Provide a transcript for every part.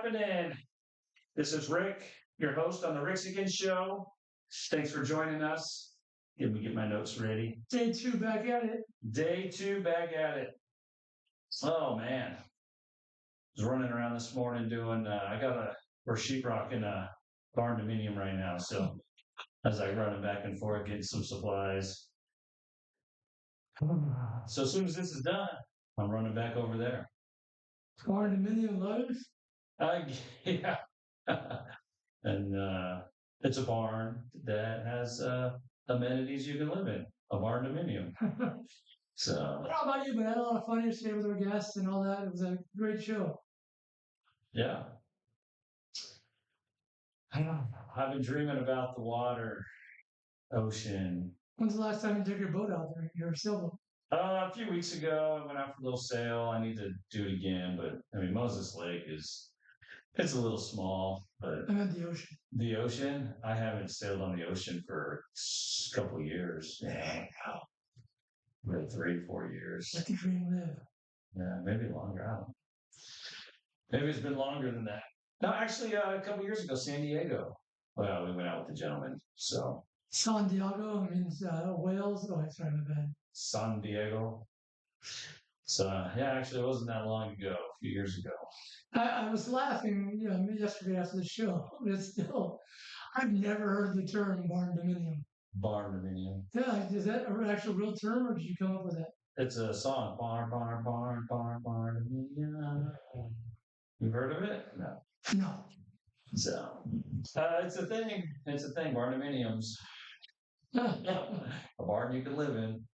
happening? This is Rick, your host on the Show. Thanks for joining us. Let me get my notes ready. Day two back at it. Day two back at it. Oh man, I was running around this morning doing. We're sheetrocking a barn dominium right now, so as I running back and forth getting some supplies. So as soon as this is done, I'm running back over there. Barn dominium loads? Yeah. And it's a barn that has amenities you can live in. A barn dominium. So How about you? But I had a lot of fun yesterday with our guests and all that. It was a great show. yeah. I've been dreaming about the water, ocean. When's the last time you took your boat out there? Your sailboat? A few weeks ago, I went out for a little sail. I need to do it again, but I mean, Moses Lake it's a little small, but I meant the ocean. The ocean? I haven't sailed on the ocean for a couple of years. Yeah, maybe 3-4 years. Let the dream live. Yeah, maybe longer. I don't know. Maybe it's been longer than that. No, actually, a couple of years ago, San Diego. Well, we went out with the gentleman. So San Diego means Wales. Oh, sorry, my bad. San Diego. So yeah, actually, it wasn't that long ago. A few years ago. I was laughing, yesterday after the show, but it's still, I've never heard the term barn dominium. Barn dominium. Yeah, is that an actual real term, or did you come up with that? It's a song. Barn dominium. You heard of it? No. No. So it's a thing. It's a thing. Barn dominiums. A barn you can live in.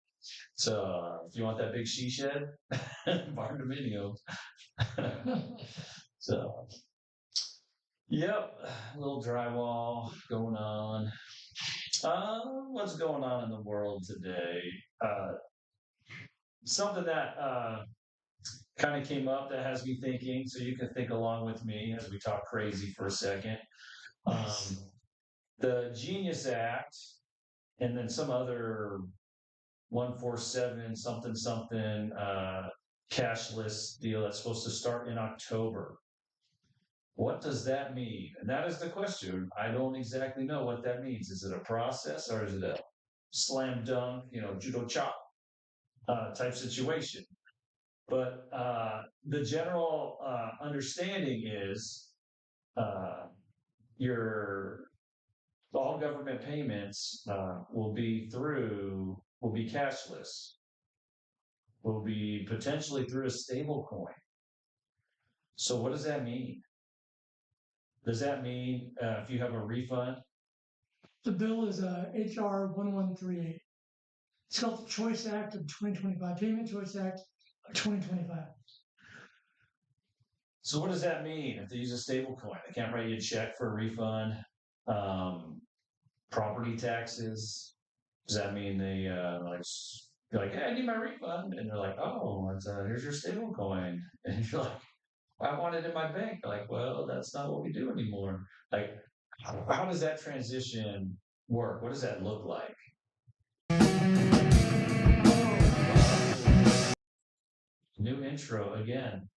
So if you want that big she shed, barn dominium. So, yep, a little drywall going on. What's going on in the world today? Something that kind of came up that has me thinking, so you can think along with me as we talk crazy for a second. The Genius Act, and then some other 147 something cashless deal that's supposed to start in October. What does that mean? And that is the question. I don't exactly know what that means. Is it a process or is it a slam dunk, judo chop type situation? But the general understanding is all government payments will be cashless. Will be potentially through a stable coin. So what does that mean? Does that mean if you have a refund? The bill is HR 1138. It's called the Choice Act of 2025, Payment Choice Act of 2025. So what does that mean if they use a stable coin? They can't write you a check for a refund. Property taxes. Does that mean they you're like, hey, I need my refund. And they're like, oh, here's your stable coin. And you're like, I want it in my bank. They're like, well, that's not what we do anymore. Like, how does that transition work? What does that look like? New intro again.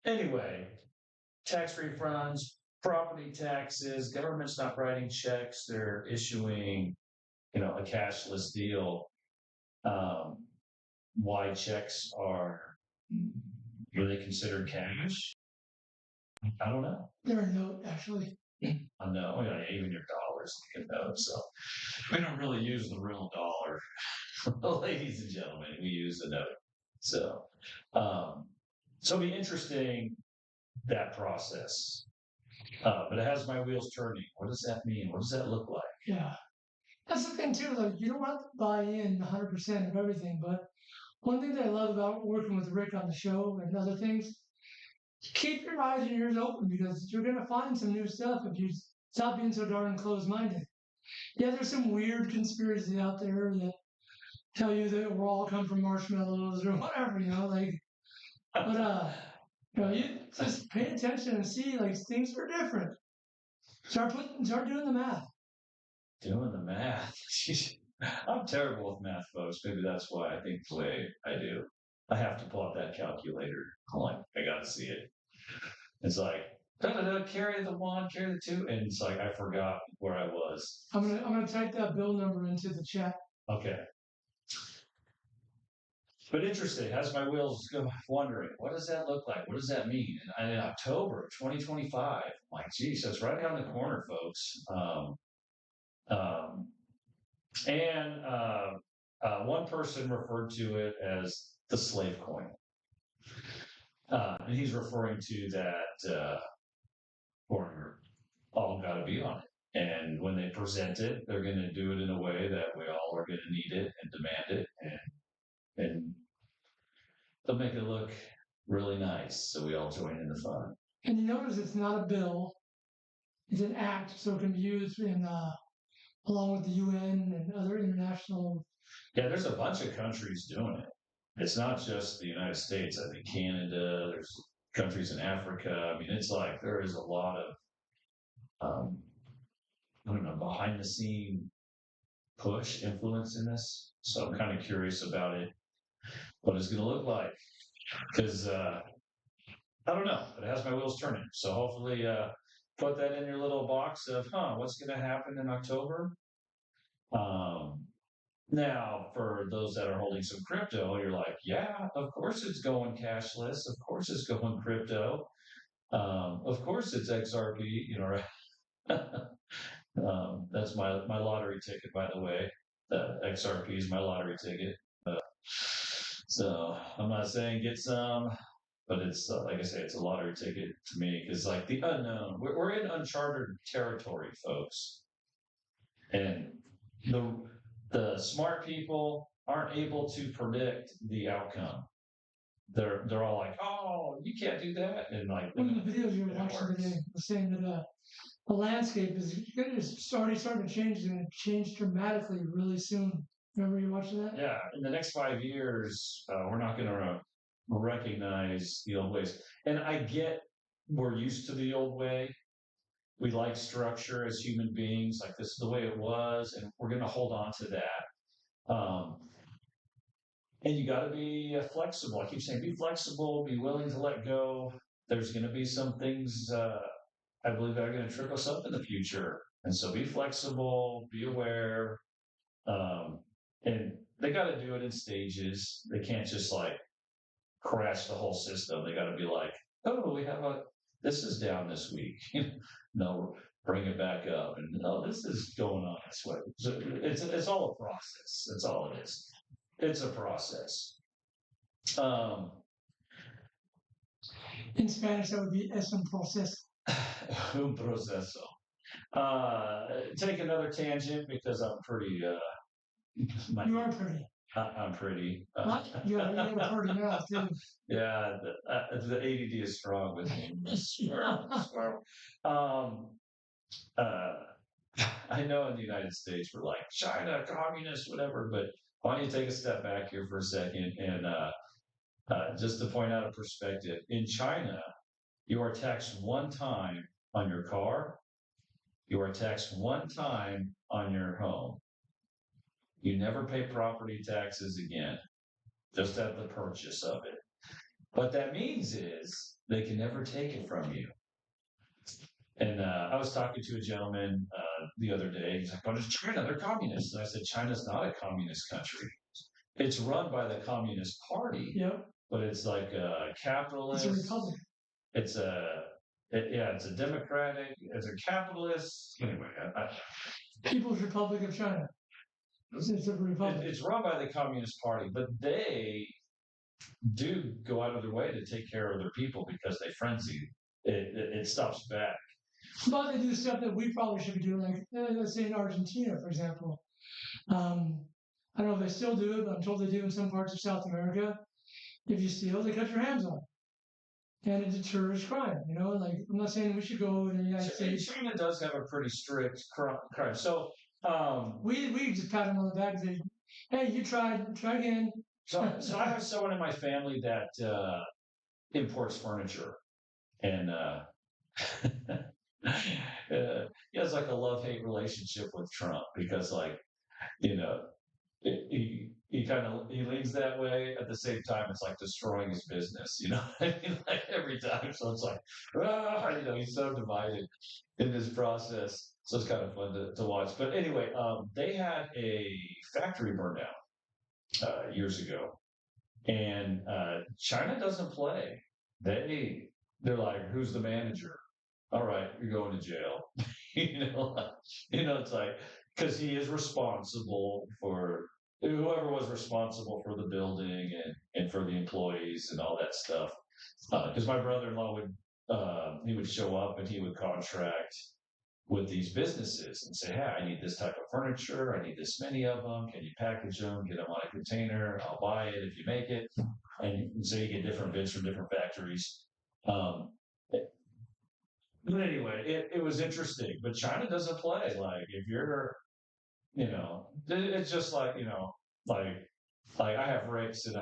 Anyway, tax refunds, property taxes, government's not writing checks, they're issuing a cashless deal. Why checks are they considered cash? I don't know. They're a note, actually. I know, even your dollars like a note. So we don't really use the real dollar, ladies and gentlemen. We use the note. So, it'll be interesting that process. But it has my wheels turning. What does that mean? What does that look like? Yeah. That's the thing, too. Like, you don't have to buy in 100% of everything. But one thing that I love about working with Rick on the show and other things, keep your eyes and ears open because you're going to find some new stuff if you stop being so darn closed-minded. Yeah, there's some weird conspiracies out there that tell you that we're all come from marshmallows or whatever, but you just pay attention and see things are different. Start doing the math. Doing the math. I'm terrible with math, folks. Maybe that's why I think the way I do. I have to pull out that calculator. I'm like, I got to see it. It's like, carry the one, carry the two. And it's like, I forgot where I was. I'm gonna type that bill number into the chat. Okay. But interesting, has my wheels wondering, what does that look like? What does that mean? And in October 2025, I'm like, geez, that's right around the corner, folks. Um, and one person referred to it as the slave coin. And he's referring to that we're all got to be on it. And when they present it, they're going to do it in a way that we all are going to need it and demand it, and they'll make it look really nice, so we all join in the fun. And you notice it's not a bill; it's an act, so it can be used in along with the UN and other international. Yeah, there's a bunch of countries doing it. It's not just the United States. I think Canada. There's countries in Africa. I mean, it's like there is a lot of um, I don't know, behind the scene push influence in this. So I'm kind of curious about it, what it's going to look like, because I don't know, but it has my wheels turning. So hopefully, put that in your little box of, what's going to happen in October? Um, Now, for those that are holding some crypto, you're like, yeah, of course it's going cashless. Of course it's going crypto. Of course it's XRP. You know, right? That's my lottery ticket, by the way. The XRP is my lottery ticket. So I'm not saying get some, but it's like I say, it's a lottery ticket to me because like the unknown. We're in uncharted territory, folks, and the the smart people aren't able to predict the outcome. They're all like, oh, you can't do that, and like One of the videos you were it watching works. today was saying that the landscape is already starting to change, and it change dramatically really soon. Remember you watching that? Yeah, in the next 5 years, we're not going to recognize the old ways. And I get we're used to the old way. We like structure as human beings, like this is the way it was, and we're going to hold on to that. And you got to be flexible. I keep saying, be flexible, be willing to let go. There's going to be some things I believe that are going to trip us up in the future, and so be flexible, be aware, um, and they got to do it in stages. They can't just like crash the whole system. They got to be like, oh, we have this is down this week. No, bring it back up. And no, this is going on this way. So it's all a process. That's all it is. It's a process. Um, In Spanish, that would be es un proceso. un proceso. Take another tangent because I'm pretty. You are pretty. I'm pretty. You have a pretty mouth too. Yeah, the ADD is strong with me. um, uh, I know in the United States we're like China, communist, whatever, but why don't you take a step back here for a second and just to point out a perspective. In China, you are taxed one time on your car, you are taxed one time on your home. You never pay property taxes again, just at the purchase of it. What that means is they can never take it from you. And I was talking to a gentleman the other day. He's like, "Oh, it's China. They're communists." And I said, "China's not a communist country. It's run by the Communist Party, Yep. but it's like a capitalist. It's a republic. It's it's a democratic. It's a capitalist. Anyway, People's Republic of China. It's a republic. It's run by the Communist Party, but they do go out of their way to take care of their people because they frenzy. It stops back. But they do stuff that we probably should be doing, like let's say in Argentina, for example. I don't know if they still do it, but I'm told they do in some parts of South America. If you steal, they cut your hands off. And it deters crime, like I'm not saying we should go to the United States. China does have a pretty strict crime. So we just pat them on the back and say, hey, you try again. So I have someone in my family that imports furniture, and he has like a love-hate relationship with Trump because, like, he he leans that way. At the same time, it's like destroying his business. You know, what I mean, like every time. So it's like, he's so divided in this process. So it's kind of fun to watch. But anyway, they had a factory burn down years ago, and China doesn't play. They're like, who's the manager? All right, you're going to jail. It's like because he is responsible for whoever was responsible for the building and for the employees and all that stuff. Because my brother-in-law he would show up and he would contract with these businesses and say, "Hey, I need this type of furniture. I need this many of them. Can you package them? Get them on a container. I'll buy it if you make it." And so you get different bids from different factories. Um, but anyway, it was interesting. But China doesn't play. Like if you're, it's just like like I have Ricks and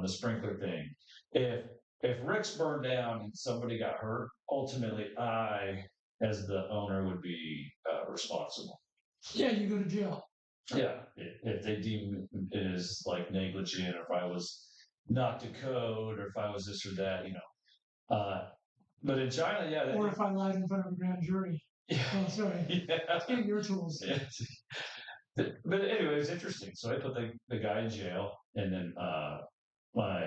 the sprinkler thing. If if Rick's burned down and somebody got hurt, ultimately I, as the owner, would be responsible. Yeah, you go to jail. Yeah, if they deem it as like negligent, or if I was not to code, or if I was this or that, Uh, but in China, yeah, Or if I lied in front of a grand jury. Oh, sorry. yeah, Take your tools. yeah. But anyway, it's interesting. So I put the guy in jail, and then my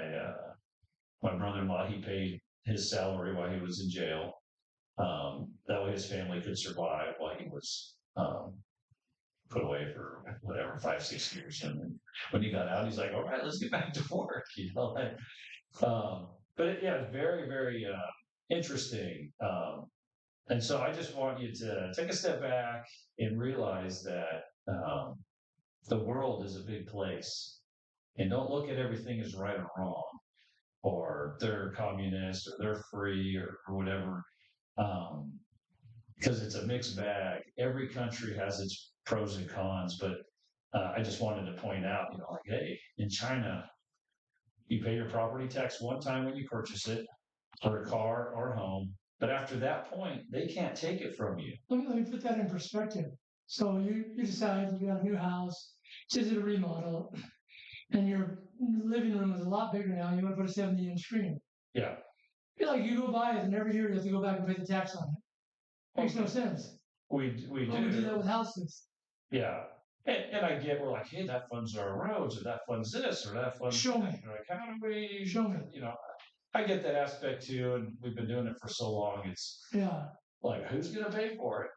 my brother-in-law, he paid his salary while he was in jail. That way, his family could survive while he was put away for whatever 5-6 years. And then when he got out, he's like, "All right, let's get back to work." But yeah, it's very, very interesting. And so I just want you to take a step back and realize that the world is a big place, and don't look at everything as right or wrong, or they're communist, or they're free, or whatever, because it's a mixed bag. Every country has its pros and cons, but I just wanted to point out, like, hey, in China, you pay your property tax one time when you purchase it for a car or a home. But after that point, they can't take it from you. Let me put that in perspective. So you decide you got a new house, just did a remodel, and your living room is a lot bigger now. You want to put a 70-inch screen. Yeah. Feel like you go buy it, and every year you have to go back and pay the tax on it. Makes no sense. We But we do that with houses. Yeah. And I get, we're like, hey, that funds our roads, or that funds this, or that funds Show that. me. Like, how do we? Show me. I get that aspect too, and we've been doing it for so long. It's Yeah. like, who's going to pay for it?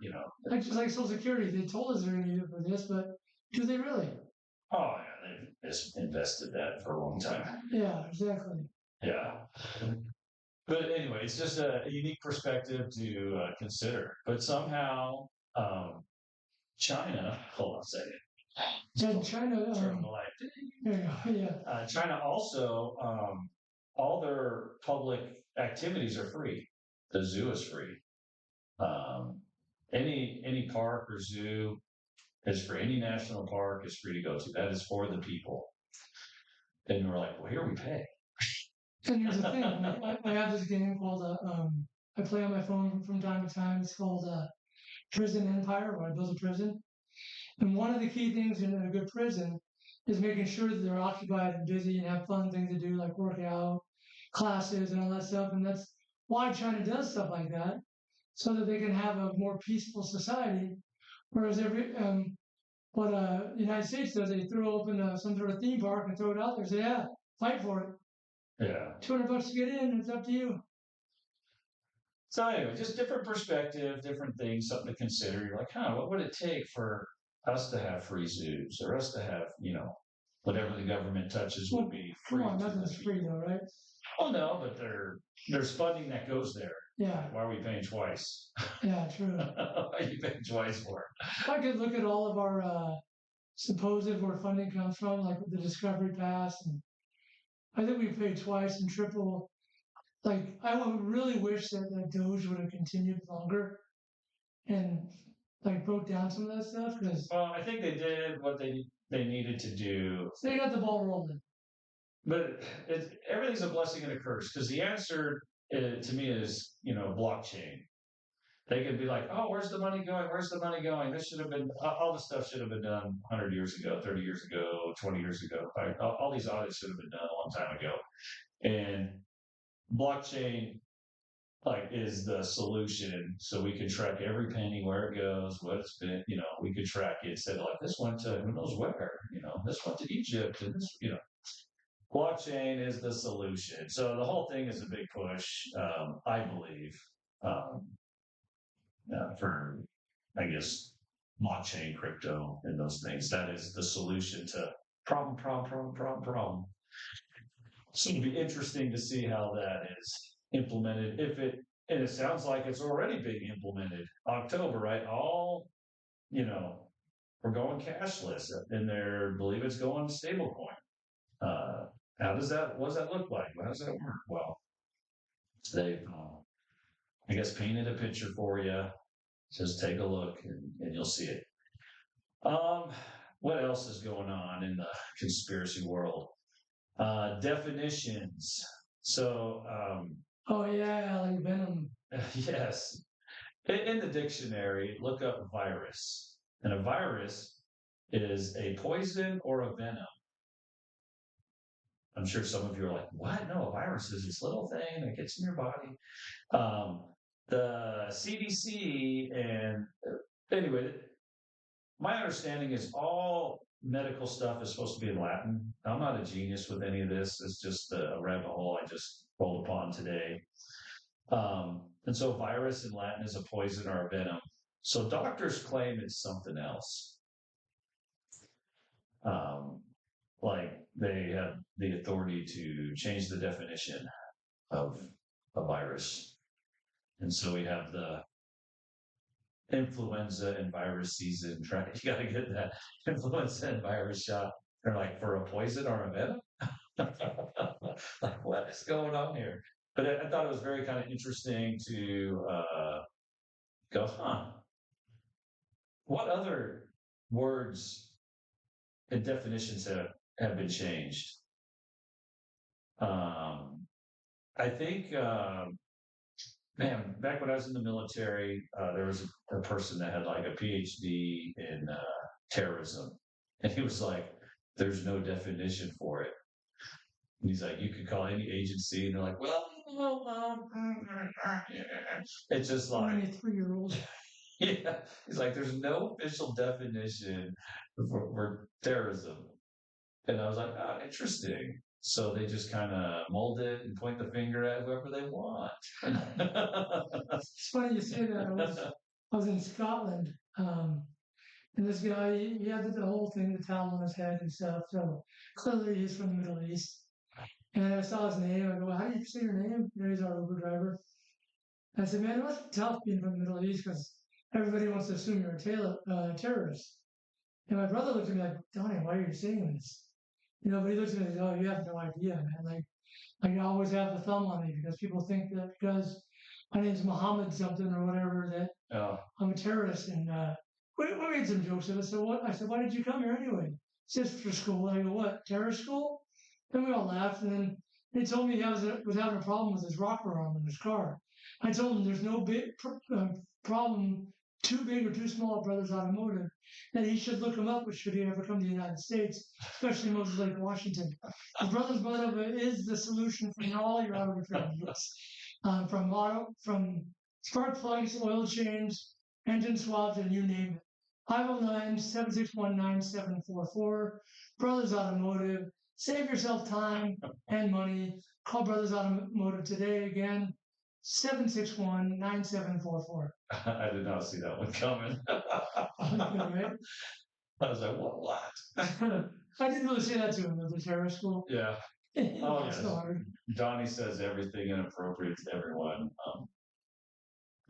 Like just like Social Security, they told us they're going to use it for this, but do they really? Oh yeah, they've just invested that for a long time. Yeah, exactly. Yeah. But anyway, it's just a unique perspective to consider. But somehow, China, hold on a second. Yeah, China. Turn the light. There you go. Yeah. China also, all their public activities are free. The zoo is free. Any park or zoo is free. Any national park is free to go to. That is for the people. And we're like, well, here we pay. And here's the thing: I have this game called I play on my phone from time to time. It's called Prison Empire, where I build a prison. And one of the key things in a good prison is making sure that they're occupied and busy and have fun things to do, like work out, classes, and all that stuff. And that's why China does stuff like that, so that they can have a more peaceful society. Whereas what the United States does, they throw open some sort of theme park and throw it out there. Say, yeah, fight for it. Yeah. $200 to get in. It's up to you. So anyway, just different perspective, different things, something to consider. You're like, what would it take for us to have free zoos, or us to have, whatever the government touches would be free? Come on, nothing's free though, right? Oh no, but there's funding that goes there. Yeah. Why are we paying twice? Yeah, true. Why are you paying twice for it? If I could look at all of our supposed where funding comes from, like the Discovery Pass, and I think we paid twice and triple. Like, I would really wish that Doge would have continued longer and like broke down some of that stuff, because Well, I think they did what they needed to do. they got the ball rolling. But everything's a blessing and a curse, because the answer to me is, blockchain. they could be like, "Oh, where's the money going? Where's the money going? This should have been all the stuff should have been done 100 years ago, 30 years ago, 20 years ago. Right? All these audits should have been done a long time ago." And blockchain like is the solution, so we can track every penny where it goes, what it's been. We could track it. Said like this went to who knows where. This went to Egypt, and this. Blockchain is the solution. So the whole thing is a big push, I believe, um, for, I guess, blockchain, crypto, and those things. That is the solution to problem. So it'll be interesting to see how that is implemented. And it sounds like it's already being implemented. October, right? You know, we're going cashless, and they believe it's going stablecoin. Uh, what does that look like? How does that work? Well, they've, I guess, painted a picture for you. Just take a look and you'll see it. Um, what else is going on in the conspiracy world? Definitions. So, Oh yeah, like Venom. yes, in the dictionary, look up virus. And a virus is a poison or a venom. I'm sure some of you are like, what? No, a virus is this little thing that gets in your body. Um, the CDC and anyway, my understanding is all medical stuff is supposed to be in Latin. I'm not a genius with any of this. It's just a rabbit hole I just rolled upon today. And so virus in Latin is a poison or a venom. So doctors claim it's something else. Um, like they have the authority to change the definition of a virus. And so we have the influenza and virus season. Right? You got to get that influenza and virus shot. They're like, for a poison or a venom? Like, what is going on here? But I thought it was very kind of interesting to go, what other words and definitions have been changed? I think, man, back when I was in the military, there was a person that had like a PhD in terrorism. And he was like, there's no definition for it. And he's like, you could call any agency, and they're like, well, it's just like, Only a 3-year-old. yeah. He's like, there's no official definition for terrorism. And I was like, oh, interesting. So they just kind of mold it and point the finger at whoever they want. It's funny you say that. I was in Scotland, and this guy he had the whole thing, the towel on his head and stuff. So clearly he's from the Middle East. And I saw his name. I go, how do you say your name? He's our Uber driver. I said, man, it must be tough being from the Middle East because everybody wants to assume you're a terrorist. And my brother looked at me like, Donnie, why are you saying this? But he looks at me like, oh, you have no idea, man. Like I always have the thumb on me because people think that because my name's Muhammad something or whatever that I'm a terrorist. And we made some jokes of it. So what? I said, why did you come here anyway? He says for school. I go, what? Terrorist school? Then we all laughed. And then he told me he was having a problem with his rocker arm in his car. I told him there's no big problem, too big or too small at Brothers Automotive, that he should look him up should he ever come to the United States, especially Moses Lake, Washington. The Brothers Automotive is the solution for all your auto repair needs. From spark plugs, oil change, engine swaps, and you name it. 509-761-9744. Brothers Automotive. Save yourself time and money. Call Brothers Automotive today again. 761-9744. I did not see that one coming. Right? I was like, what? I didn't really say that to him at the terrorist school. Yeah. Oh, yes. So hard. Donnie says everything inappropriate to everyone.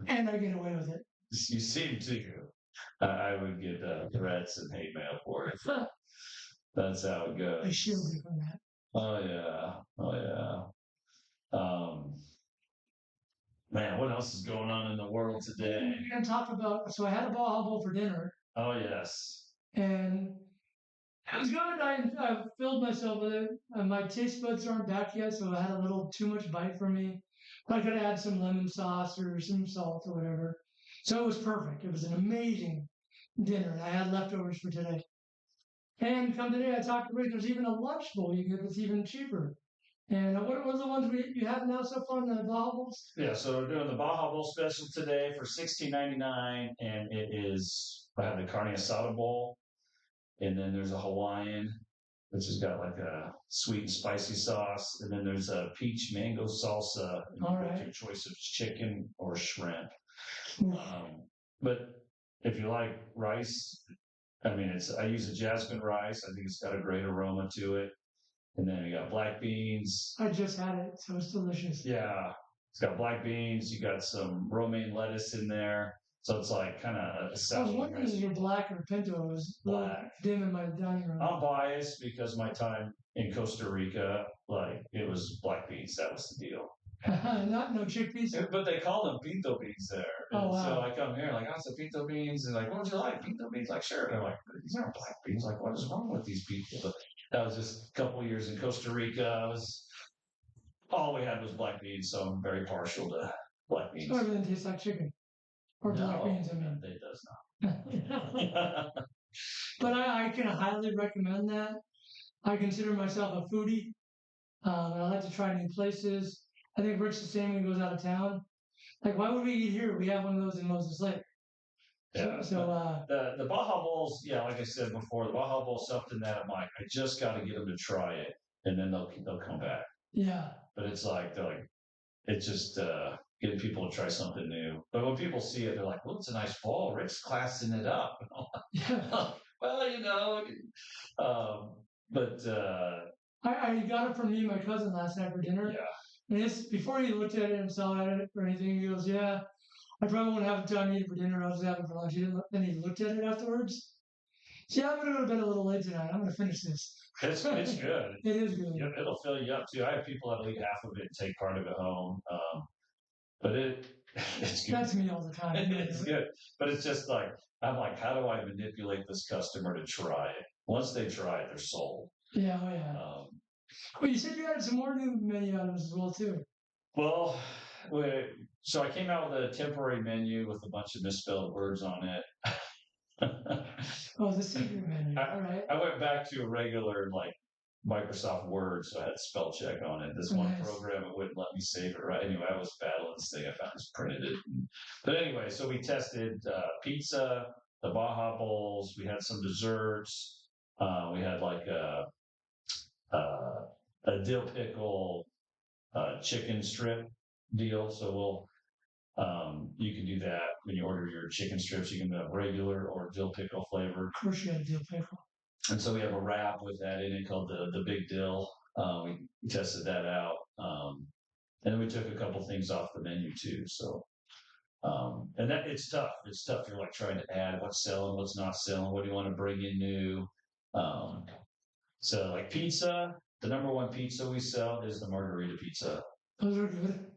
And I get away with it. You seem to. I would get threats and hate mail for it. That's how it goes. I shield you from that. Oh, yeah. Man, what else is going on in the world today? We're going to talk about, so I had a Baja Bowl for dinner. Oh, yes. And it was good. I filled myself with it. My taste buds aren't back yet, so I had a little too much bite for me. I could add some lemon sauce or some salt or whatever. So it was perfect. It was an amazing dinner, and I had leftovers for today. And come today, I talked to Rick. There's even a lunch bowl you can get that's even cheaper. And what are the ones you have now so far in the vegetables? Yeah, so we're doing the Baja Bowl special today for $16.99, and it is I have the carne asada bowl, and then there's a Hawaiian, which has got like a sweet and spicy sauce, and then there's a peach mango salsa, and All you get right. your choice of chicken or shrimp. Oof. But if you like rice, I mean, I use a jasmine rice. I think it's got a great aroma to it. And then you got black beans. I just had it, so it's delicious. Yeah, it's got black beans. You got some romaine lettuce in there. So it's like kind of a I was salad. wondering if you're black or pinto. It was a little Black. dim in my dining room. I'm biased because my time in Costa Rica, like it was black beans. That was the deal. Not no chickpeas. But they call them pinto beans there. Oh, And wow. so I come here like, oh, it's a pinto beans. And like, what would you like? Pinto beans? Like, sure. And I'm like, these aren't black beans. Like, what is wrong with these people? But that was just a couple of years in Costa Rica. All we had was black beans. So I'm very partial to black beans. So everything tastes like chicken. Or black beans, I mean. It does not. But I can highly recommend that. I consider myself a foodie. And I like to try new places. I think Rick's the same when he goes out of town. Like, why would we eat here? We have one of those in Moses Lake. Yeah. So the Baja Bowls, yeah, like I said before, the Baja Bowl is something that I'm like, I just got to get them to try it, and then they'll come back. yeah. But it's like it's just getting people to try something new. But when people see it, they're like, "Well, it's a nice ball. Rick's classing it up." Yeah. Well, but I got it from me and my cousin last night for dinner. yeah, And it's before he looked at it and saw it or anything, he goes, "Yeah, I probably won't have time to eat it for dinner. I'll just have it for lunch." Then he looked at it afterwards. So yeah, I'm gonna go to bed a little late tonight. I'm gonna finish this. it's good. It is good. Yep, it'll fill you up too. I have people that'll eat half of it and take part of it home. But it's good. That's me all the time. It's good. But it's just like I'm like, how do I manipulate this customer to try it? Once they try it, they're sold. Yeah, oh yeah. Well, you said you added some more new menu items as well too. Well, so I came out with a temporary menu with a bunch of misspelled words on it. Oh, the secret menu. All right. I went back to a regular like Microsoft Word, so I had spell check on it. This one Nice. program, it wouldn't let me save it right. Anyway, I was battling this thing. I found just printed it. But anyway, so we tested pizza, the Baja Bowls. We had some desserts. We had like a dill pickle chicken strip deal. So you can do that when you order your chicken strips. You can have regular or dill pickle flavor. Of course, you had a dill pickle. And so we have a wrap with that in it called the Big Dill. We tested that out, and then we took a couple things off the menu too. So, and that it's tough. It's tough. You're like trying to add what's selling, what's not selling. What do you want to bring in new? So like pizza, the number one pizza we sell is the margarita pizza. Those are good.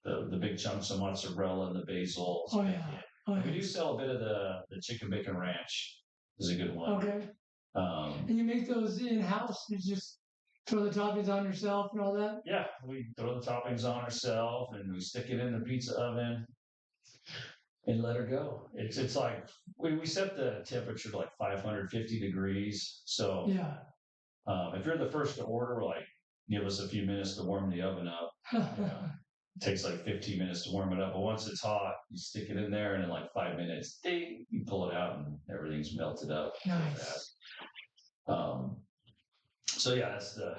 The big chunks of mozzarella and the basil. Oh yeah. Oh, We yeah. do sell a bit of the chicken bacon ranch. Is a good one. Okay. And you make those in house. You just throw the toppings on yourself and all that. Yeah, we throw the toppings on ourselves and we stick it in the pizza oven and let her go. It's like we set the temperature to like 550 degrees. So Yeah. if you're the first to order, like give us a few minutes to warm the oven up. It takes like 15 minutes to warm it up, but once it's hot, you stick it in there, and in like 5 minutes, ding, you pull it out, and everything's melted up. Nice. So yeah, that's the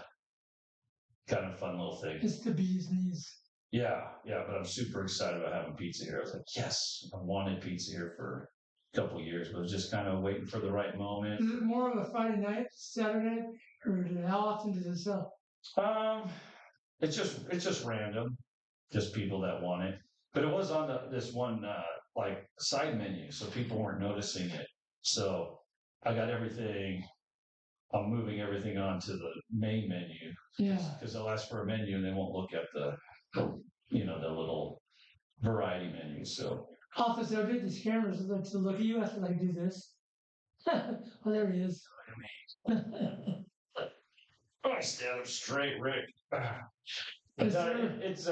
kind of fun little thing. It's the bee's knees. Yeah, but I'm super excited about having pizza here. I was like, yes, I wanted pizza here for a couple of years, but I was just kind of waiting for the right moment. Is it more of a Friday night, Saturday, or how often does it sell? It's just random, just people that want it. But it was on this one like side menu, so people weren't noticing it. So I got everything. I'm moving everything onto the main menu. Yeah. Because they'll ask for a menu and they won't look at the little variety menu. So Office, I'll get these cameras to look at you after I do this. Oh, there he is. I stand up straight, Rick. Yes, It's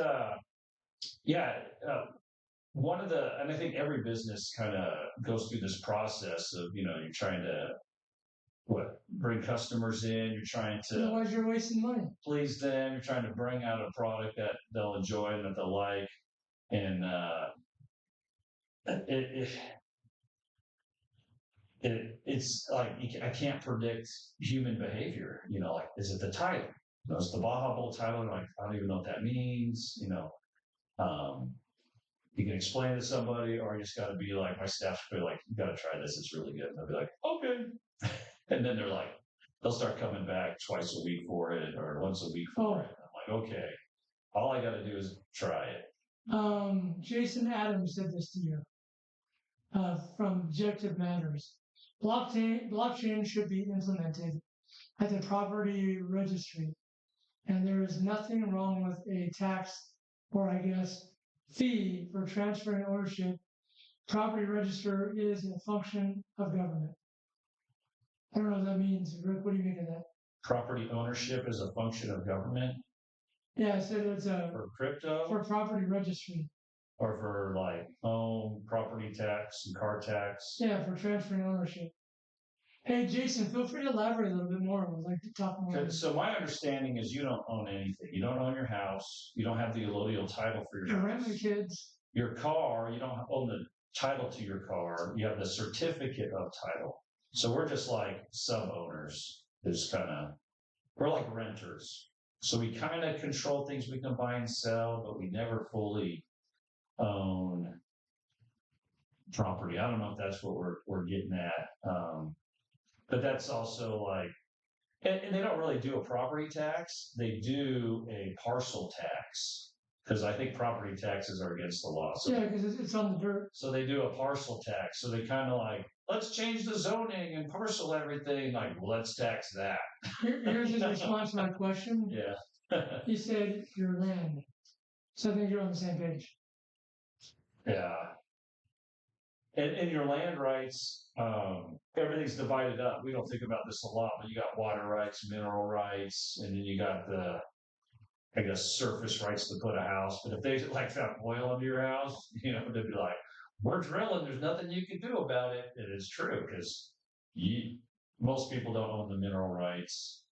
and I think every business kind of goes through this process of, you're trying to bring customers in, you're trying to Otherwise, you're wasting money. please them, you're trying to bring out a product that they'll enjoy and that they'll like. And it, it's like I can't predict human behavior. Like, is it the title? It's the Baja Bowl title. Like, I don't even know what that means. Um, you can explain it to somebody, or you just got to be like, my staff's be like, you got to try this. It's really good. And they'll be like, okay. And then they'll start coming back twice a week for it or once a week for it. I'm like, okay, all I got to do is try it. Jason Adams said this to you from Objective Matters. Blockchain should be implemented at the property registry, and there is nothing wrong with a tax or, I guess, fee for transferring ownership. Property register is a function of government. I don't know what that means. Rick, what do you make of that? Property ownership is a function of government. Yeah, I said it's for crypto, for property registry, or for like home property tax and car tax. Yeah, for transferring ownership. Hey, Jason, feel free to elaborate a little bit more. I'd like to talk more. So my understanding is you don't own anything. You don't own your house. You don't have the allodial title for your You house. rent the kids. Your car, you don't own the title to your car. You have the certificate of title. So we're just like sub-owners. We're like renters. So we kind of control things we can buy and sell, but we never fully own property. I don't know if that's what we're getting at. But that's also like, and they don't really do a property tax. They do a parcel tax because I think property taxes are against the law. So yeah, because it's on the dirt. So they do a parcel tax. So they kind of like, let's change the zoning and parcel everything. Like, well, let's tax that. Here's his response to my question. Yeah. He said, your land. So I think you're on the same page. Yeah. And your land rights, everything's divided up. We don't think about this a lot, but you got water rights, mineral rights, and then you got I guess, surface rights to put a house. But if they like found oil under your house, they'd be like, we're drilling. There's nothing you can do about it. It is true because most people don't own the mineral rights.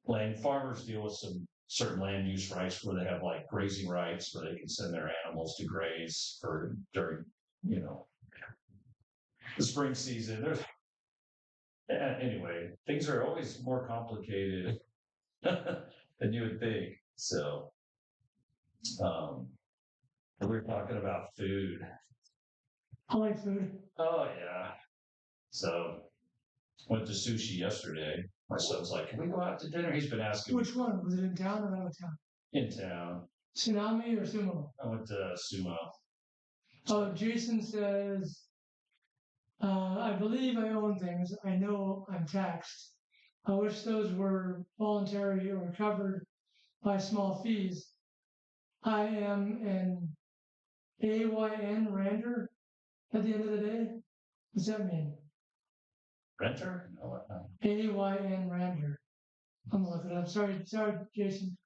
Land farmers deal with some certain land use rights where they have like grazing rights where they can send their animals to graze during, the spring season. Anyway, things are always more complicated than you would think. So, we're talking about food. I like food. Oh yeah. So went to sushi yesterday. My son's like, "Can we go out to dinner?" He's been asking. Which one? Was it in town or out of town? In town. Tsunami or Sumo? I went to Sumo. Oh, Jason says, I believe I own things. I know I'm taxed. I wish those were voluntary or covered by small fees. I am an AYN renter at the end of the day. What's that mean? Renter? No, AYN renter. I'm gonna look it up. Sorry, Jason.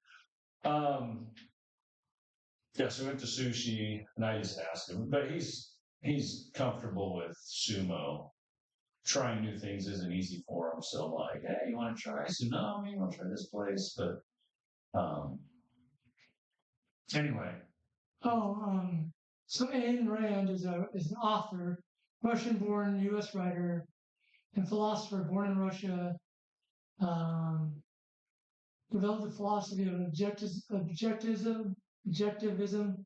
Yeah, so we went to sushi, and I just asked him, but he's comfortable with sumo. Trying new things isn't easy for him, so I'm like, hey, you want to try tsunami? You want to try this place? But anyway. So Ayn Rand is an author, Russian-born U.S. writer and philosopher born in Russia. Developed the philosophy of objectivism,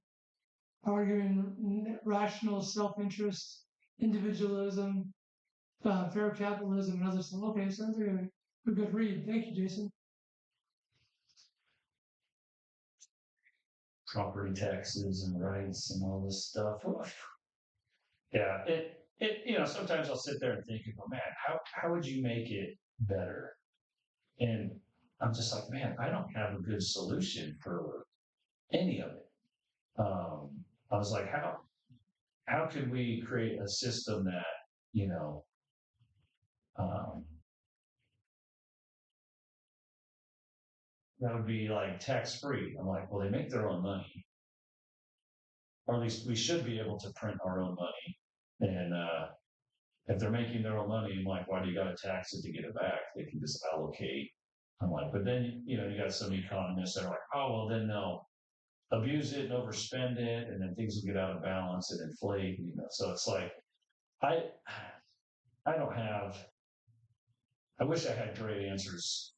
arguing rational self-interest, individualism, fair capitalism, and other stuff. Okay, sounds like a good read. Thank you, Jason. Property taxes and rights and all this stuff. Yeah, sometimes I'll sit there and think, man, how would you make it better? And I'm just like, man, I don't have a good solution for any of it. I was like, how could we create a system that, that would be like tax free? I'm like, well, they make their own money. or at least we should be able to print our own money. And if they're making their own money, I'm like, why do you got to tax it to get it back? They can just allocate. I'm like, but then you got some economists that are like, oh well, then they'll abuse it and overspend it, and then things will get out of balance and inflate. So it's like I I don't have. I wish I had great answers,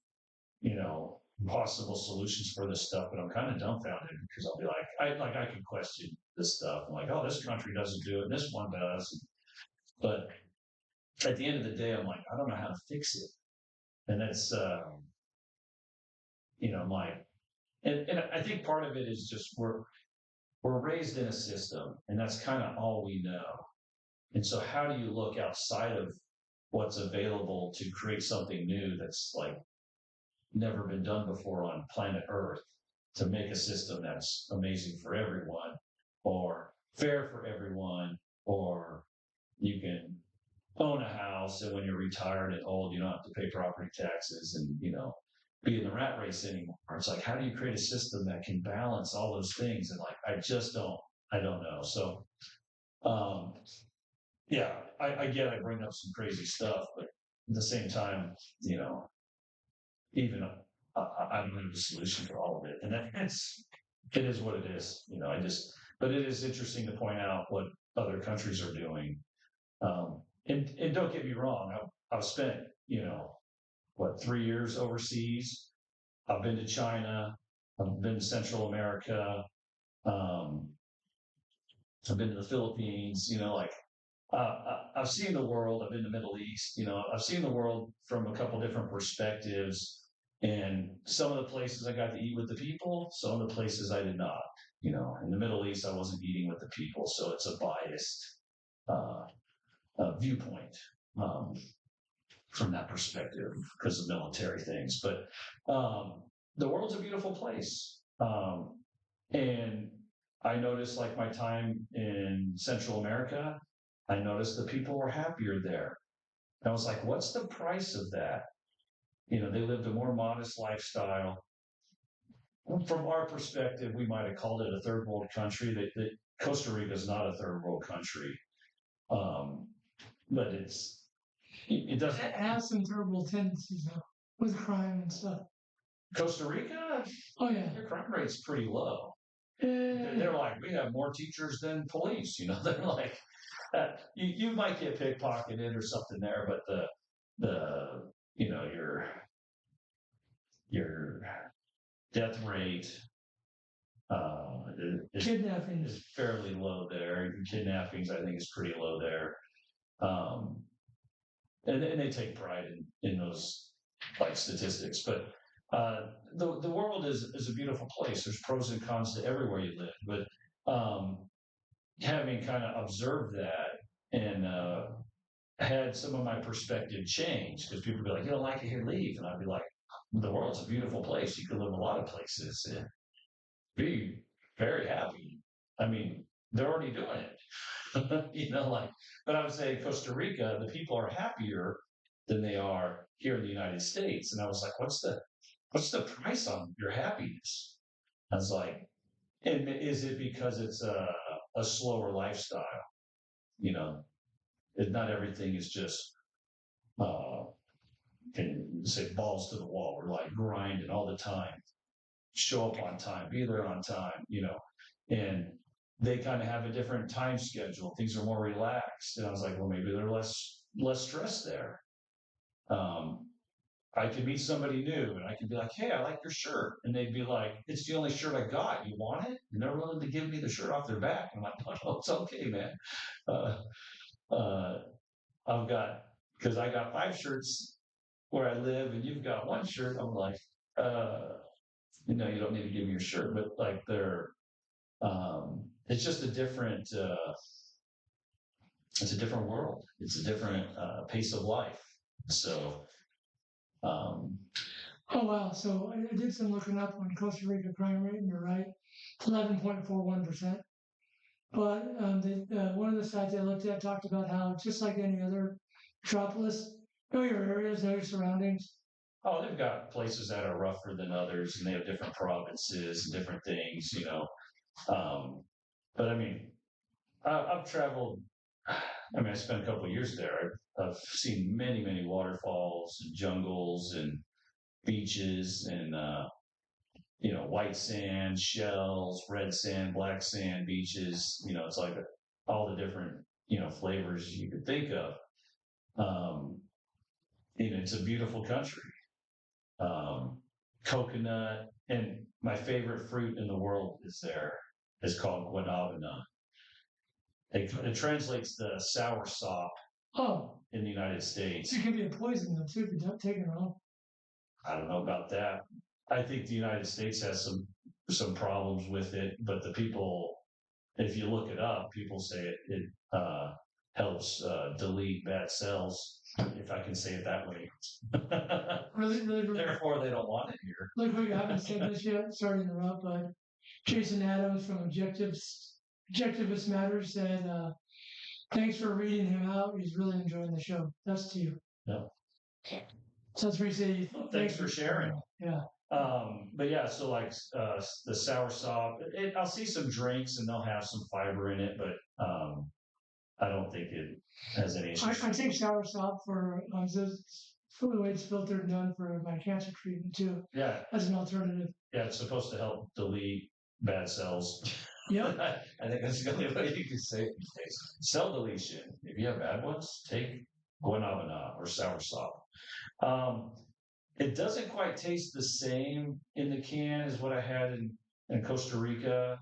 you know, possible solutions for this stuff, but I'm kind of dumbfounded because I'll be like, I could question this stuff. I'm like, oh, this country doesn't do it, and this one does. But at the end of the day, I'm like, I don't know how to fix it. And that's my and I think part of it is just we're raised in a system, and that's kind of all we know. And so how do you look outside of what's available to create something new that's like never been done before on planet Earth, to make a system that's amazing for everyone, or fair for everyone, or you can own a house and when you're retired and old, you don't have to pay property taxes and, be in the rat race anymore. It's like, how do you create a system that can balance all those things? And like, I don't know. So, um, yeah, I get I bring up some crazy stuff, but at the same time, even I don't have a solution for all of it, and it is what it is. But it is interesting to point out what other countries are doing. And don't get me wrong, I've spent 3 years overseas. I've been to China. I've been to Central America. Um, I've been to the Philippines. I've seen the world. I've been to the Middle East. I've seen the world from a couple different perspectives. And some of the places I got to eat with the people, some of the places I did not. In the Middle East, I wasn't eating with the people, so it's a biased uh, viewpoint from that perspective because of military things. But the world's a beautiful place, and I noticed, like my time in Central America, I noticed the people were happier there. I was like, what's the price of that? They lived a more modest lifestyle. From our perspective, we might have called it a third world country. That Costa Rica is not a third world country, um, but it doesn't. It has some terrible tendencies though, with crime and stuff. Costa Rica, Oh yeah. their crime rate's pretty low. Yeah. They're like, we have more teachers than police. They're like, you might get pickpocketed or something there, but the your death rate Kidnapping is fairly low there. Kidnappings, I think, is pretty low there. Um, and they take pride in those like statistics. But the world is a beautiful place. There's pros and cons to everywhere you live. But having kind of observed that and had some of my perspective change, because people would be like, you don't like it here, leave. And I'd be like, the world's a beautiful place. You can live a lot of places and be very happy. I mean, they're already doing it. But I would say Costa Rica, the people are happier than they are here in the United States. And I was like, what's the price on your happiness? I was like, and is it because it's a slower lifestyle? You know, not everything is just can say balls to the wall. We're like grinding all the time, show up on time, be there on time, and they kind of have a different time schedule. Things are more relaxed. And I was like, well, maybe they're less stressed there. Um, I could meet somebody new and I could be like, hey, I like your shirt. And they'd be like, it's the only shirt I got. You want it? And they're willing to give me the shirt off their back. I'm like, no, it's okay, man. Uh, uh, because I got 5 shirts where I live and you've got 1 shirt. I'm like, you don't need to give me your shirt. But like it's just it's a different world. It's a different pace of life. So, um, Oh wow. So I did some looking up on Costa Rica crime rate, and you're right, 11.41%. But one of the sites I looked at talked about how just like any other metropolis, know your areas, know your surroundings. oh, they've got places that are rougher than others, and they have different provinces and different things. Um, but I mean, I've traveled. I mean, I spent a couple of years there. I've seen many, many waterfalls and jungles and beaches and white sand, shells, red sand, black sand beaches. It's like all the different flavors you could think of. Um, it's a beautiful country. Um, Coconut, and my favorite fruit in the world is there. It's called guanabana. It translates the sour sop Oh, in the United it States. can be a poison though too if you don't take it wrong. I don't know about that. I think the United States has some problems with it, but the people, if you look it up, people say it helps delete bad cells, if I can say it that way. Really, really, really, Therefore, they don't want it here. really quick. I haven't said this yet. Sorry to interrupt, but Jason Adams from Objectivist Matters said, "Thanks for reading him out. He's really enjoying the show." That's to you. Yeah. So that's where you say, Thanks for sharing. Yeah. But yeah, so like the sour sop, I'll see some drinks and they'll have some fiber in it, but I don't think it has any issues. I take sour sop for the way it's filtered and done for my cancer treatment too, Yeah, as an alternative. yeah, it's supposed to help delete bad cells. Yep. I think that's the only way you can say it these days. Cell deletion. If you have bad ones, take guanabana or sour sop. Um, it doesn't quite taste the same in the can as what I had in Costa Rica.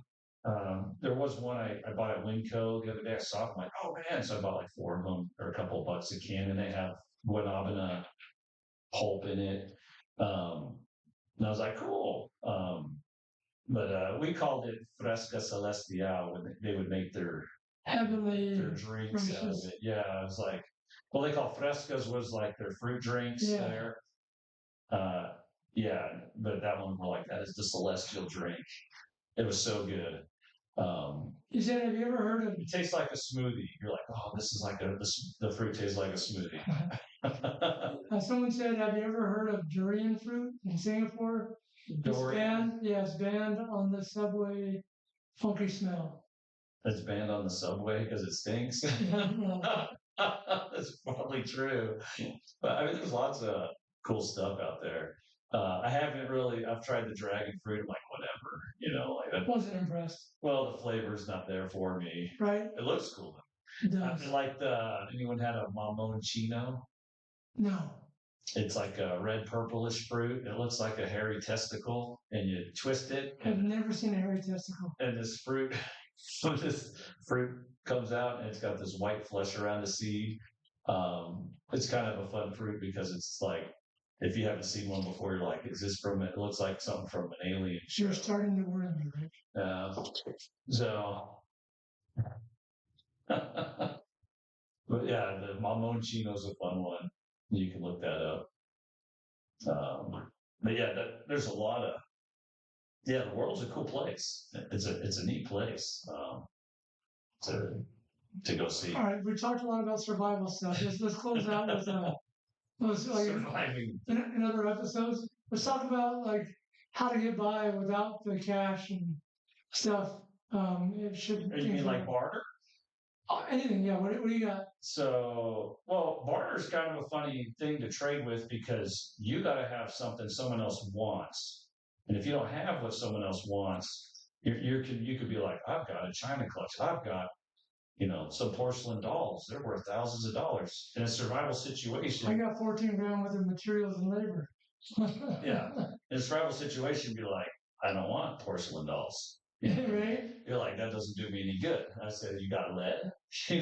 There was one I bought at Winco the other day. I saw it. I'm like, oh man. So I bought like four of them or a couple of bucks a can, and they have guanabana pulp in it. And I was like, cool. But we called it Fresca Celestial when they would make Heavenly their drinks out of gracious. it. Yeah, I was like, well, they call Frescas was like their fruit drinks Yeah. there. Uh, yeah, but that one more like that is the celestial drink. It was so good. He said, "Have you ever heard of?" It tastes like a smoothie. You're like, oh, this is like the fruit tastes like a smoothie. Someone said, "Have you ever heard of durian fruit in Singapore?" It's banned. Yeah, it's banned on the subway. Funky smell. It's banned on the subway because it stinks. That's probably true. But I mean, there's lots of cool stuff out there. I haven't really. I've tried the dragon fruit. I'm like, whatever, like that. Wasn't impressed. Well, the flavor's not there for me. Right? It looks cool. It I does. feel like anyone had a mamoncino? No. It's like a red purplish fruit. It looks like a hairy testicle, and you twist it, I've never seen a hairy testicle. and this fruit, this fruit comes out, and it's got this white flesh around the seed. It's kind of a fun fruit because it's like if you haven't seen one before, you're like, "Is this from?" It looks like something from an alien show. You're starting to worry me, Rick. So, but yeah, the mamoncino's a fun one. You can look that up. But yeah, there's a lot of the world's a cool place. It's a neat place to go see. All right, we talked a lot about survival stuff. Let's close out with Surviving. in other episodes. Let's talk about like how to get by without the cash and stuff. It should. You mean like barter? Anything? Yeah. What do you got? So, well, barter is kind of a funny thing to trade with because you got to have something someone else wants, and if you don't have what someone else wants, you could be like, I've got a china collection, I've got some porcelain dolls, they're worth thousands of dollars in a survival situation. I got 14 grand worth of materials and labor. Yeah, in a survival situation, be like, I don't want porcelain dolls. Right? You're like, that doesn't do me any good. I said, you got lead?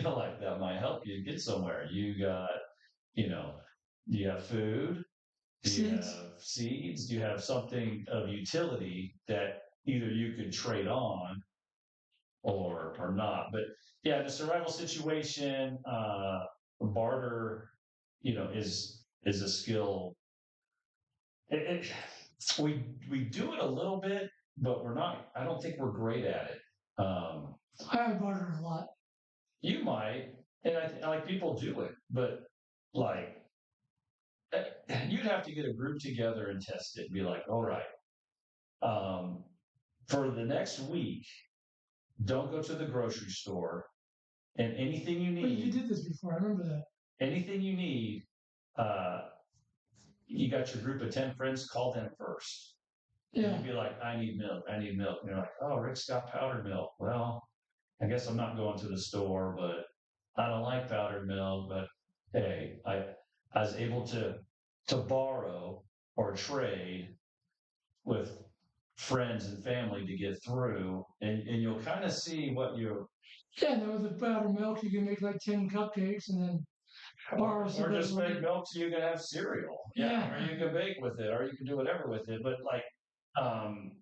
Like that might help you get somewhere. You got, do you have food? Do you have seeds? Do you have something of utility that either you could trade on or not? But yeah, in a survival situation, barter, is a skill. We do it a little bit, but we're not. I don't think we're great at it. I have bartered a lot. You might, and I like people do it, but like you'd have to get a group together and test it and be like, all right, for the next week, don't go to the grocery store, and anything you But you need, did this before. I remember that. anything you need, uh, you got your group of 10 friends, call them first. And Yeah. you'd be like, I need milk, I need milk. And you're like, oh, Rick's got powdered milk. Well, I guess I'm not going to the store, but I don't like powdered milk. But hey, I was able to borrow or trade with friends and family to get through, and you'll kind of see what you Yeah, and then with the powdered milk, you can make like 10 cupcakes and then borrow some or of just make it. milk so you can have cereal. Yeah, or Yeah. you can bake with it, or you can do whatever with it. But like um,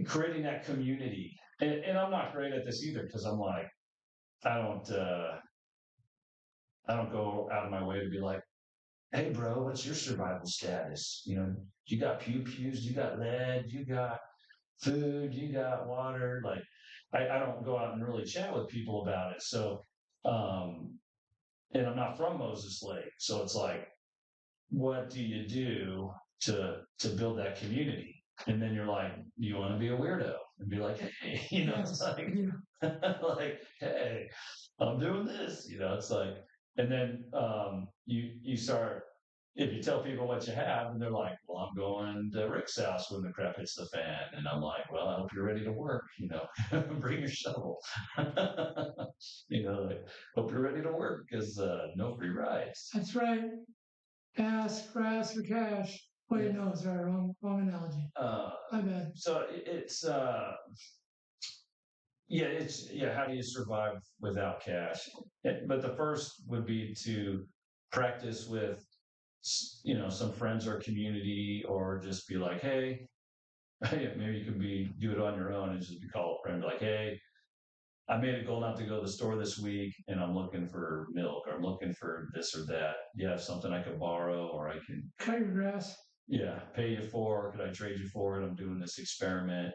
creating that community, and I'm not great at this either because I'm like I don't uh, I don't go out of my way to be like, hey bro, what's your survival status? You know, you got pews, you got lead, you got food, you got water. Like I don't go out and really chat with people about it. So um, and I'm not from Moses Lake, so it's like what do you do to build that community? And then you're like, you want to be a weirdo and be like, hey, it's Yes. like, Yeah. like, hey, I'm doing this, it's like, and then you start if you tell people what you have, and they're like, well, I'm going to Rick's house when the crap hits the fan, and I'm like, well, I hope you're ready to work, bring your shovel, like, hope you're ready to work because no free rides. That's right. Ask, grass, for cash. Wait, Yeah. no, sorry, wrong analogy. Uh, My bad. so it's yeah, how do you survive without cash? But the first would be to practice with some friends or community, or just be like, hey, maybe you can do it on your own and just be call a friend like, hey, I made a goal not to go to the store this week, and I'm looking for milk, or I'm looking for this or that. Do you have something I can borrow, or I can Cut your grass. yeah pay you for? Could I trade you for it? I'm doing this experiment,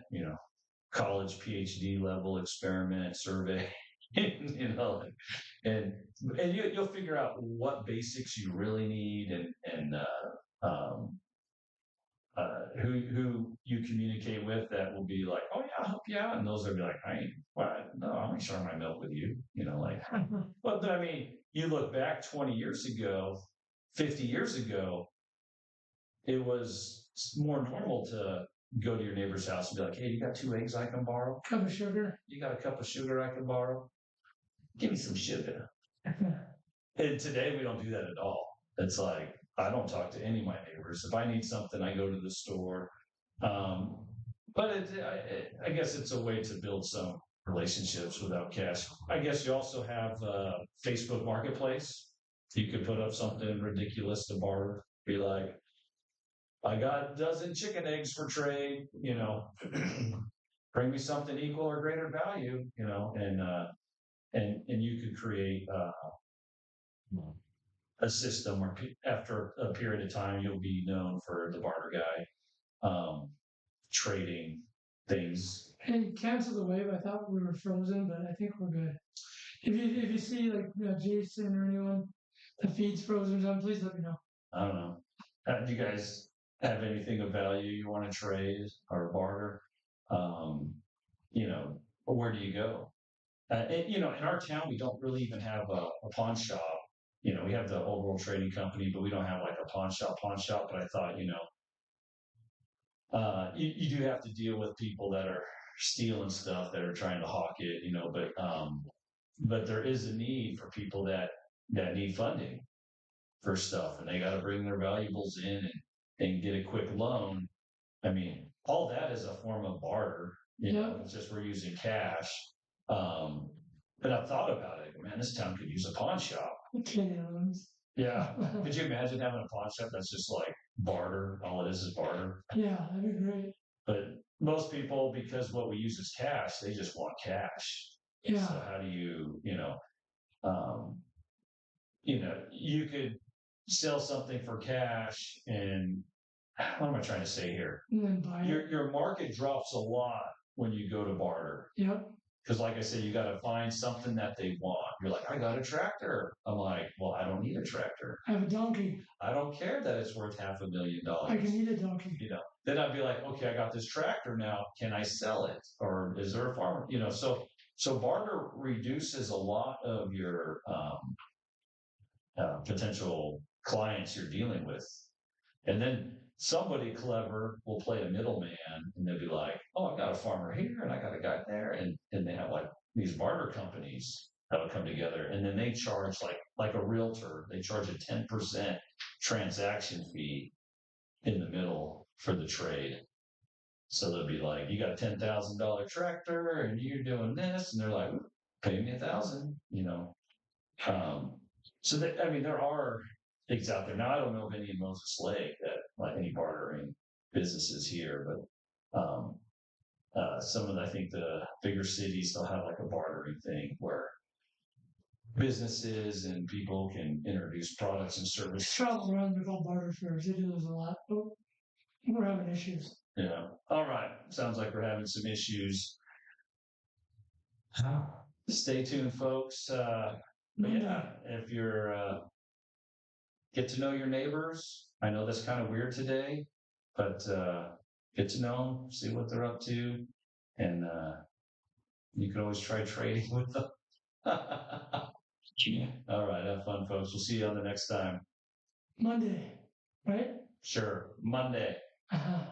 college PhD level experiment survey, and you'll figure out what basics you really need, and who you communicate with that will be like, oh yeah, I'll help you out, and those will be like, I ain't what? No, I'm not sharing my milk with you, like. But I mean, you look back 20 years ago, 50 years ago, it was more normal to go to your neighbor's house and be like, hey, you got 2 eggs I can borrow? Cup of sugar. You got a cup of sugar I can borrow? Give me some sugar. And today we don't do that at all. It's like I don't talk to any of my neighbors. If I need something, I go to the store. Um, but I guess it's a way to build some relationships without cash. I guess you also have Facebook Marketplace. You could put up something ridiculous to barter. Be like, I got a dozen chicken eggs for trade. Bring me something equal or greater value. And you could create a system where after a period of time you'll be known for the barter guy, trading things. Hey, cancel the wave. I thought we were frozen, but I think we're good. If you see like Jason or anyone, the feed's frozen or something, please let me know. I don't know. Do you guys have anything of value you want to trade or barter? Um, where do you go? In our town, we don't really even have a pawn shop. We have the Old World Trading Company, but we don't have like a pawn shop. But I thought, you do have to deal with people that are stealing stuff, that are trying to hawk it, but there is a need for people that need funding for stuff, and they got to bring their valuables in and get a quick loan. I mean, all that is a form of barter. It's just we're using cash. Um, but I've thought about it. Man, this town could use a pawn shop. Okay. Yeah. Could you imagine having a pawn shop that's just like barter? All it is barter. Yeah, that'd be great. But most people, because what we use is cash, they just want cash. Yeah. So how do um, you could sell something for cash, and what am I trying to say here? And then buy it. Your market drops a lot when you go to barter. Yep. Because, like I said, you got to find something that they want. You're like, I got a tractor. I'm like, well, I don't need a tractor. I have a donkey. I don't care that it's worth $500,000. I can eat a donkey. Then I'd be like, okay, I got this tractor now. Can I sell it? Or is there a farmer? So So barter reduces a lot of your potential clients you're dealing with. And then somebody clever will play a middleman and they'll be like, oh, I got a farmer here and I got a guy there. And they have like these barter companies that'll come together and then they charge like a realtor, they charge a 10% transaction fee in the middle for the trade. So they'll be like, you got a $10,000 tractor and you're doing this. And they're like, pay me 1,000. Um, so that, I mean, there are things out there. Now, I don't know of any in Moses Lake that like any bartering businesses here, but some of the, I think the bigger cities, they'll have like a bartering thing where businesses and people can introduce products and services. Travel around with all barter fairs. They do those a lot. But we're having issues. Yeah. All right. Sounds like we're having some issues. Stay tuned, folks. But yeah, if you're get to know your neighbors. I know that's kind of weird today, but get to know them, see what they're up to, and you can always try trading with them. All right, have fun, folks. We'll see you on the next time. Monday, right? Sure, Monday. Uh-huh.